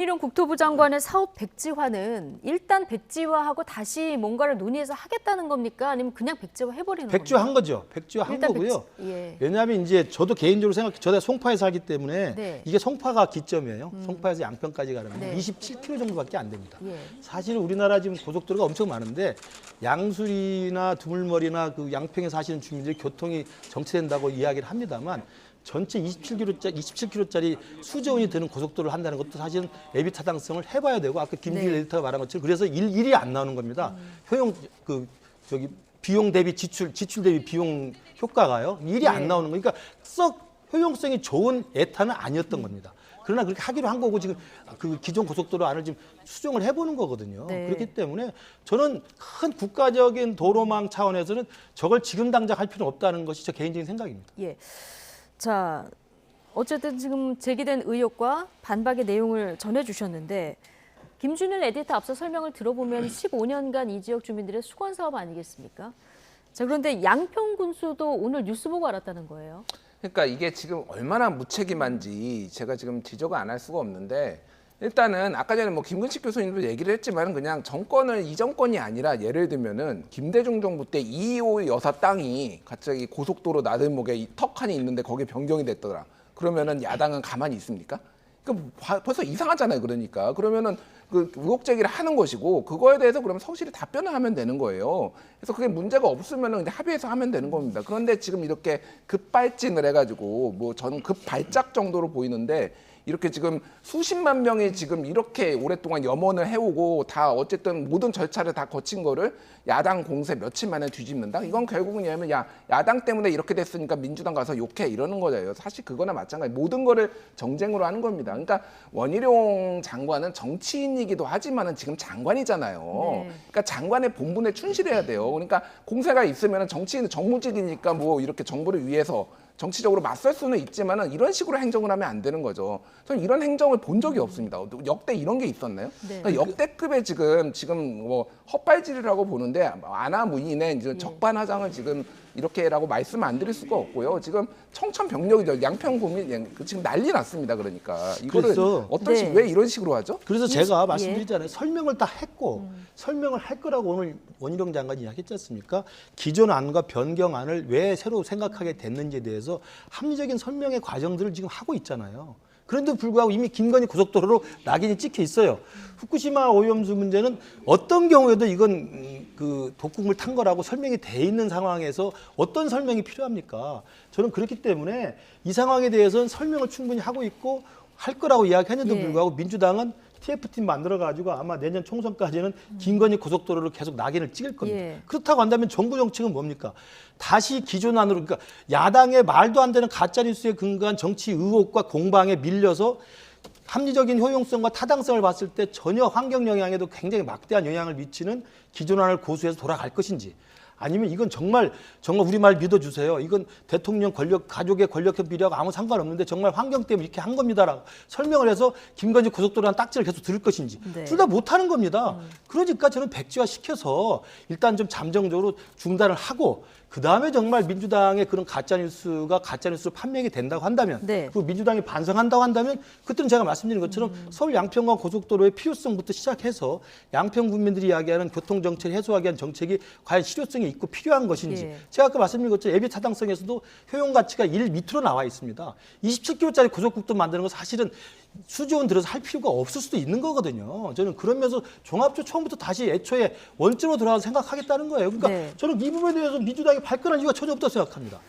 이런 국토부 장관의 사업 백지화는 일단 백지화하고 다시 뭔가를 논의해서 하겠다는 겁니까? 아니면 그냥 백지화 해버리는 겁니까? 백지화한 거죠. 백지화한 거고요. 예. 왜냐하면 이제 저도 개인적으로 생각해, 저도 송파에 살기 때문에 네. 이게 송파가 기점이에요. 송파에서 양평까지 가려면 네. 27km 정도밖에 안 됩니다. 예. 사실 우리나라 지금 고속도로가 엄청 많은데 양수리나 두물머리나 그 양평에 사시는 주민들이 교통이 정체된다고 이야기를 합니다만 전체 27km짜리 수조원이 되는 고속도로를 한다는 것도 사실은 예비 타당성을 해봐야 되고 아까 김준일 네. 에디터가 말한 것처럼 그래서 일이 안 나오는 겁니다. 효용 비용 대비 지출 대비 비용 효과가요. 일이 안 나오는 거니까 썩 효용성이 좋은 예타는 아니었던 겁니다. 그러나 그렇게 하기로 한 거고 지금 그 기존 고속도로 안을 지금 수정을 해보는 거거든요. 네. 그렇기 때문에 저는 큰 국가적인 도로망 차원에서는 저걸 지금 당장 할 필요는 없다는 것이 제 개인적인 생각입니다. 예. 자, 어쨌든 지금 제기된 의혹과 반박의 내용을 전해주셨는데 김준일 에디터 앞서 설명을 들어보면 15년간 이 지역 주민들의 수건 사업 아니겠습니까? 자, 그런데 양평군수도 오늘 뉴스 보고 알았다는 거예요. 그러니까 이게 지금 얼마나 무책임한지 제가 지금 지적을 안 할 수가 없는데 일단은 아까 전에 뭐 김근식 교수님도 얘기를 했지만 그냥 정권을 이 정권이 아니라 예를 들면은 김대중 정부 때 이호 여사 땅이 갑자기 고속도로 나들목에 이 턱하니 있는데 거기에 변경이 됐더라. 그러면은 야당은 가만히 있습니까? 그러니까 벌써 이상하잖아요. 그러면은 그 의혹 제기를 하는 것이고 그거에 대해서 그러면 성실히 답변을 하면 되는 거예요. 그래서 그게 문제가 없으면은 이제 합의해서 하면 되는 겁니다. 그런데 지금 이렇게 급발진을 해가지고 뭐 저는 급발작 정도로 보이는데 이렇게 지금 수십만 명이 지금 이렇게 오랫동안 염원을 해오고 다 어쨌든 모든 절차를 다 거친 거를 야당 공세 며칠 만에 뒤집는다? 이건 결국은 뭐냐면 야당 때문에 이렇게 됐으니까 민주당 가서 욕해 이러는 거예요. 사실 그거나 마찬가지. 모든 거를 정쟁으로 하는 겁니다. 그러니까 원희룡 장관은 정치인이기도 하지만은 지금 장관이잖아요. 네. 그러니까 장관의 본분에 충실해야 돼요. 그러니까 공세가 있으면 정치인은 정무직이니까 뭐 이렇게 정부를 위해서 정치적으로 맞설 수는 있지만은 이런 식으로 행정을 하면 안 되는 거죠. 저는 이런 행정을 본 적이 없습니다. 역대 이런 게 있었나요? 네. 그러니까 역대급의 지금 뭐 헛발질이라고 보는데 아나무인의 이제 적반하장을 지금 이렇게라고 말씀 안 드릴 수가 없고요. 지금 청천벽력이죠. 양평구민 지금 난리 났습니다. 그러니까 이거를 그래서 어떤 식 네. 왜 이런 식으로 하죠? 그래서 제가 예. 말씀드리잖아요. 설명을 다 했고 설명을 할 거라고 오늘 원희룡 장관이 이야기했지 않습니까? 기존 안과 변경안을 왜 새로 생각하게 됐는지에 대해서 합리적인 설명의 과정들을 지금 하고 있잖아요. 그런데 불구하고 이미 김건희 고속도로로 낙인이 찍혀 있어요. 후쿠시마 오염수 문제는 어떤 경우에도 이건 그 독극물 탄 거라고 설명이 돼 있는 상황에서 어떤 설명이 필요합니까? 저는 그렇기 때문에 이 상황에 대해서는 설명을 충분히 하고 있고 할 거라고 이야기했는데도 예. 불구하고 민주당은 TF팀 만들어가지고 아마 내년 총선까지는 김건희 고속도로를 계속 낙인을 찍을 겁니다. 예. 그렇다고 한다면 정부 정책은 뭡니까? 다시 기존 안으로, 그러니까 야당의 말도 안 되는 가짜뉴스에 근거한 정치 의혹과 공방에 밀려서 합리적인 효용성과 타당성을 봤을 때 전혀 환경 영향에도 굉장히 막대한 영향을 미치는 기존 안을 고수해서 돌아갈 것인지 아니면 이건 정말 우리 말 믿어주세요. 이건 대통령 권력, 가족의 권력형 비리하고 아무 상관없는데 정말 환경 때문에 이렇게 한 겁니다라고 설명을 해서 김건희 고속도로라는 딱지를 계속 들을 것인지 네. 둘 다 못하는 겁니다. 그러니까 저는 백지화 시켜서 일단 좀 잠정적으로 중단을 하고 그 다음에 정말 민주당의 그런 가짜뉴스가 가짜뉴스로 판명이 된다고 한다면 네. 그리고 민주당이 반성한다고 한다면 그때는 제가 말씀드린 것처럼 서울 양평간 고속도로의 필요성부터 시작해서 양평 국민들이 이야기하는 교통정체를 해소하기 위한 정책이 과연 실효성이 있고 필요한 것인지 예. 제가 아까 말씀드린 것처럼 예비 타당성에서도 효용 가치가 1 밑으로 나와 있습니다. 27km짜리 고속국도 만드는 건 사실은 수조원 들어서 할 필요가 없을 수도 있는 거거든요. 저는 그러면서 종합적 처음부터 다시 애초에 원점으로 돌아가서 생각하겠다는 거예요. 그러니까 네. 저는 이 부분에 대해서 민주당이 발끈할 이유가 전혀 없다고 생각합니다.